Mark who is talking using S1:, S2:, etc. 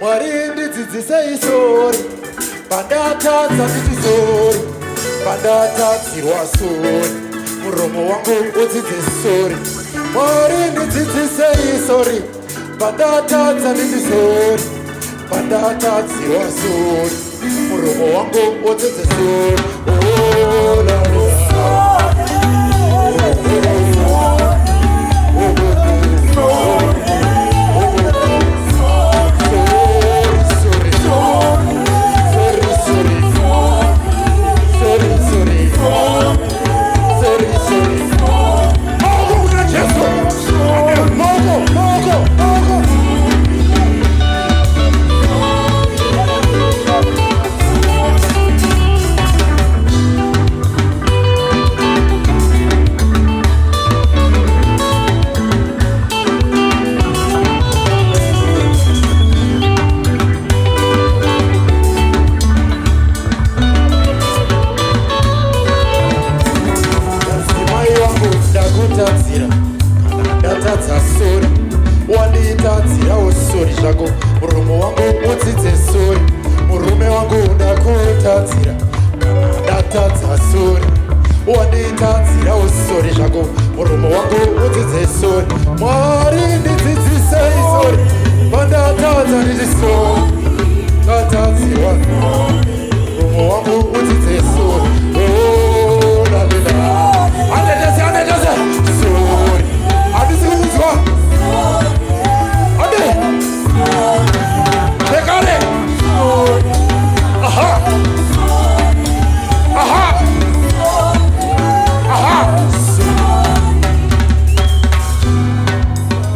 S1: Mwari ndidzidzisei sori pandatadza nditi sori pandatadzirwa sori muromo wangu udzidze sori Mwari ndidzidzisei sori pandatadza nditi sori pandatadzirwa sori muromo wangu udzidze sori Oh la la ndatadza sori wanditadzirawo sori zvako muromo wangu udzidze sori murume wangu ndakutadzira ndatadza sori wanditadzirawo sori zvako muromo wangu udzidze sori Mwari ndidzidzisei sori pandatadza nditi sori ndatadzirwa muromo wangu